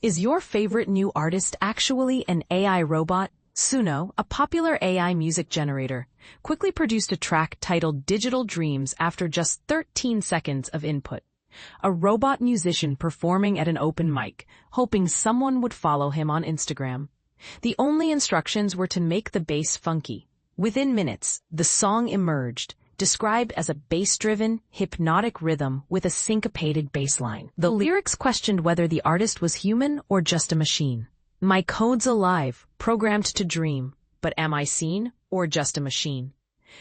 Is your favorite new artist actually an AI robot? Suno, a popular AI music generator, quickly produced a track titled Digital Dreams after just 13 seconds of input. A robot musician performing at an open mic, hoping someone would follow him on Instagram. The only instructions were to make the bass funky. Within minutes, the song emerged, described as a bass-driven, hypnotic rhythm with a syncopated bass line. The lyrics questioned whether the artist was human or just a machine. My code's alive, programmed to dream, but am I seen or just a machine?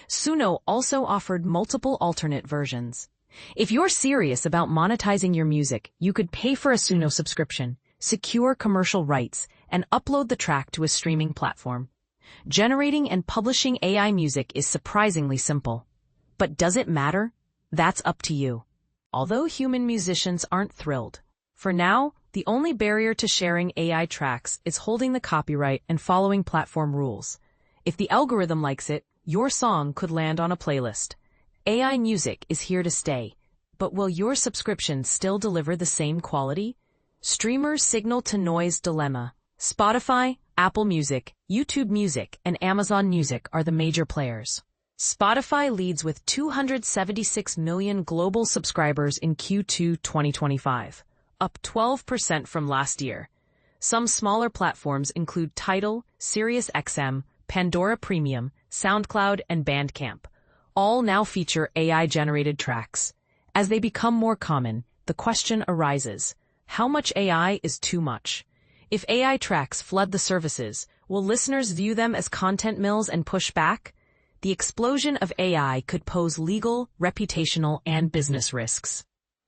Suno also offered multiple alternate versions. If you're serious about monetizing your music, you could pay for a Suno subscription, secure commercial rights, and upload the track to a streaming platform. Generating and publishing AI music is surprisingly simple. But does it matter? That's up to you. Although human musicians aren't thrilled, for now, the only barrier to sharing AI tracks is holding the copyright and following platform rules. If the algorithm likes it, your song could land on a playlist. AI music is here to stay, but will your subscription still deliver the same quality? Streamers' signal-to-noise dilemma. Spotify, Apple Music, YouTube Music, and Amazon Music are the major players. Spotify leads with 276 million global subscribers in Q2 2025, up 12% from last year. Some smaller platforms include Tidal, SiriusXM, Pandora Premium, SoundCloud, and Bandcamp. All now feature AI-generated tracks. As they become more common, the question arises, how much AI is too much? If AI tracks flood the services, will listeners view them as content mills and push back? The explosion of AI could pose legal, reputational, and business risks.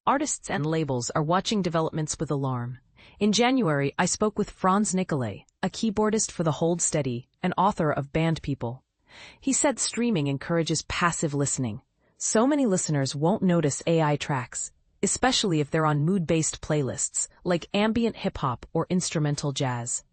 Artists and labels are watching developments with alarm. In January, I spoke with Franz Nicolay, a keyboardist for the Hold Steady and author of Band People. He said streaming encourages passive listening. So many listeners won't notice AI tracks, especially if they're on mood-based playlists, like ambient hip-hop or instrumental jazz.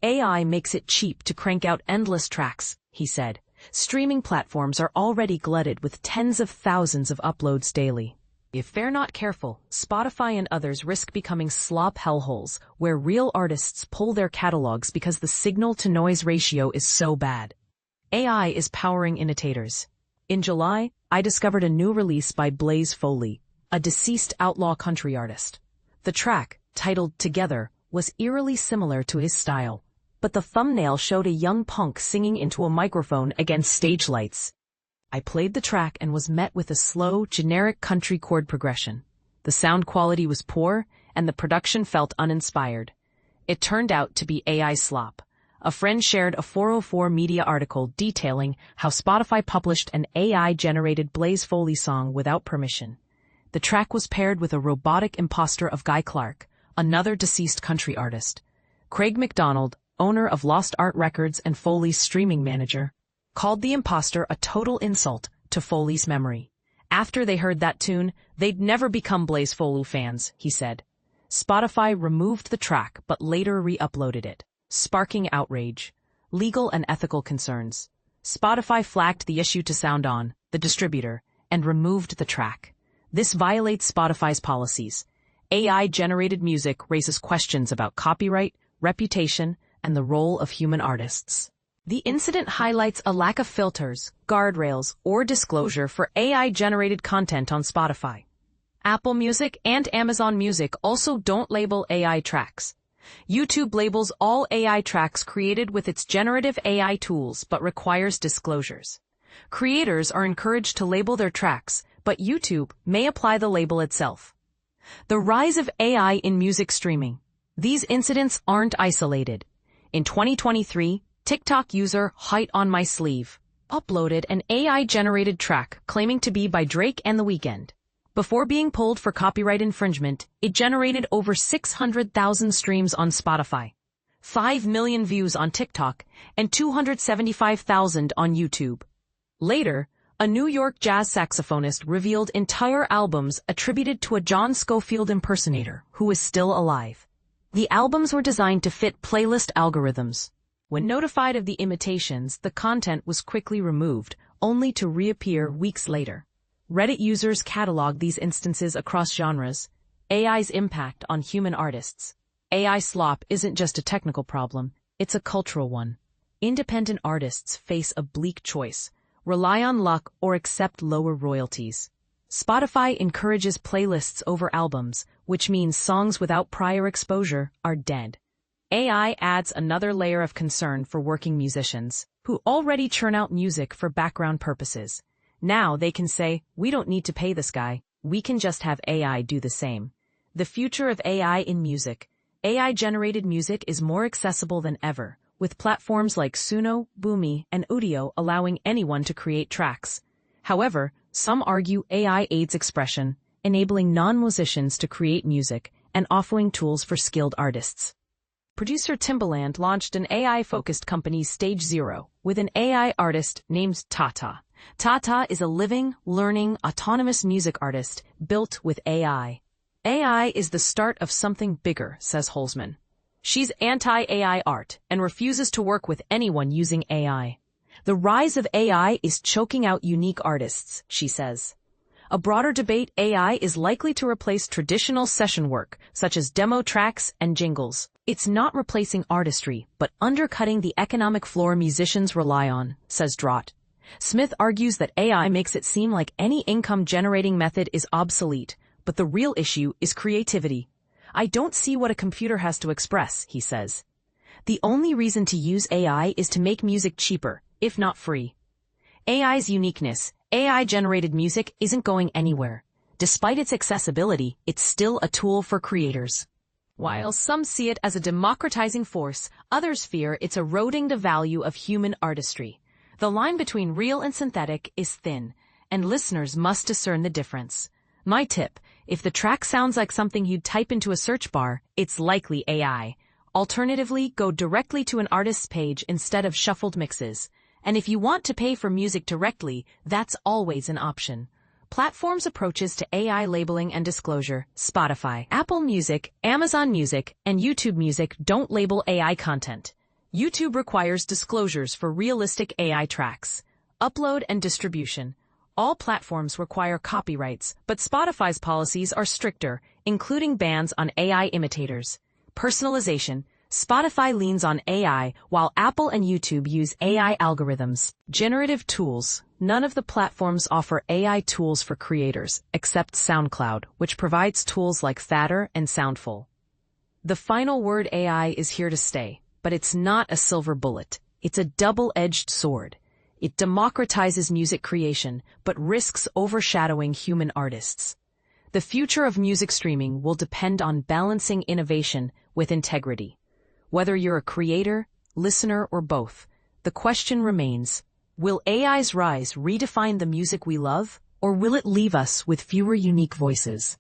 AI makes it cheap to crank out endless tracks, he said. Streaming platforms are already glutted with tens of thousands of uploads daily. If they're not careful, Spotify and others risk becoming slop hellholes where real artists pull their catalogs because the signal-to-noise ratio is so bad. AI is powering imitators. In July, I discovered a new release by Blaze Foley, a deceased outlaw country artist. The track, titled Together, was eerily similar to his style, but the thumbnail showed a young punk singing into a microphone against stage lights. I played the track and was met with a slow, generic country chord progression. The sound quality was poor, and the production felt uninspired. It turned out to be AI slop. A friend shared a 404 Media article detailing how Spotify published an AI-generated Blaze Foley song without permission. The track was paired with a robotic imposter of Guy Clark, another deceased country artist. Craig McDonald, owner of Lost Art Records and Foley's streaming manager, called the imposter a total insult to Foley's memory. After they heard that tune, they'd never become Blaze Foley fans, he said. Spotify removed the track but later re-uploaded it, sparking outrage, legal and ethical concerns. Spotify flagged the issue to SoundOn, the distributor, and removed the track. This violates Spotify's policies. AI-generated music raises questions about copyright, reputation, and the role of human artists. The incident highlights a lack of filters, guardrails, or disclosure for AI-generated content on Spotify. Apple Music and Amazon Music also don't label AI tracks. YouTube labels all AI tracks created with its generative AI tools but requires disclosures. Creators are encouraged to label their tracks, but YouTube may apply the label itself. The rise of AI in music streaming. These incidents aren't isolated. In 2023, TikTok user Height on My Sleeve uploaded an AI-generated track claiming to be by Drake and The Weeknd. Before being pulled for copyright infringement, it generated over 600,000 streams on Spotify, 5 million views on TikTok, and 275,000 on YouTube. Later, a New York jazz saxophonist revealed entire albums attributed to a John Scofield impersonator who is still alive. The albums were designed to fit playlist algorithms. When notified of the imitations, the content was quickly removed, only to reappear weeks later. Reddit users catalog these instances across genres. AI's impact on human artists. AI slop isn't just a technical problem, it's a cultural one. Independent artists face a bleak choice: rely on luck or accept lower royalties. Spotify encourages playlists over albums, which means songs without prior exposure are dead. AI adds another layer of concern for working musicians, who already churn out music for background purposes. Now they can say, we don't need to pay this guy, we can just have AI do the same. The future of AI in music. AI-generated music is more accessible than ever, with platforms like Suno, Boomi, and Udio allowing anyone to create tracks. However, some argue AI aids expression, enabling non-musicians to create music and offering tools for skilled artists. Producer Timbaland launched an AI-focused company, Stage Zero, with an AI artist named Tata. Tata is a living, learning, autonomous music artist built with AI. AI is the start of something bigger, says Holzman. She's anti-AI art and refuses to work with anyone using AI. The rise of AI is choking out unique artists, she says. A broader debate: AI is likely to replace traditional session work, such as demo tracks and jingles. It's not replacing artistry, but undercutting the economic floor musicians rely on, says Drott. Smith argues that AI makes it seem like any income-generating method is obsolete, but the real issue is creativity. I don't see what a computer has to express, he says. The only reason to use AI is to make music cheaper, if not free. AI's uniqueness: AI-generated music isn't going anywhere. Despite its accessibility, it's still a tool for creators. While some see it as a democratizing force, others fear it's eroding the value of human artistry. The line between real and synthetic is thin, and listeners must discern the difference. My tip: if the track sounds like something you'd type into a search bar, it's likely AI. Alternatively, go directly to an artist's page instead of shuffled mixes. And if you want to pay for music directly, that's always an option. Platforms' approaches to AI labeling and disclosure: Spotify, Apple Music, Amazon Music, and YouTube Music don't label AI content. YouTube requires disclosures for realistic AI tracks. Upload and distribution: all platforms require copyrights, but Spotify's policies are stricter, including bans on AI imitators. Personalization: Spotify leans on AI, while Apple and YouTube use AI algorithms. Generative tools: none of the platforms offer AI tools for creators, except SoundCloud, which provides tools like Fader and Soundful. The final word: AI is here to stay, but it's not a silver bullet. It's a double-edged sword. It democratizes music creation, but risks overshadowing human artists. The future of music streaming will depend on balancing innovation with integrity. Whether you're a creator, listener, or both, the question remains: will AI's rise redefine the music we love, or will it leave us with fewer unique voices?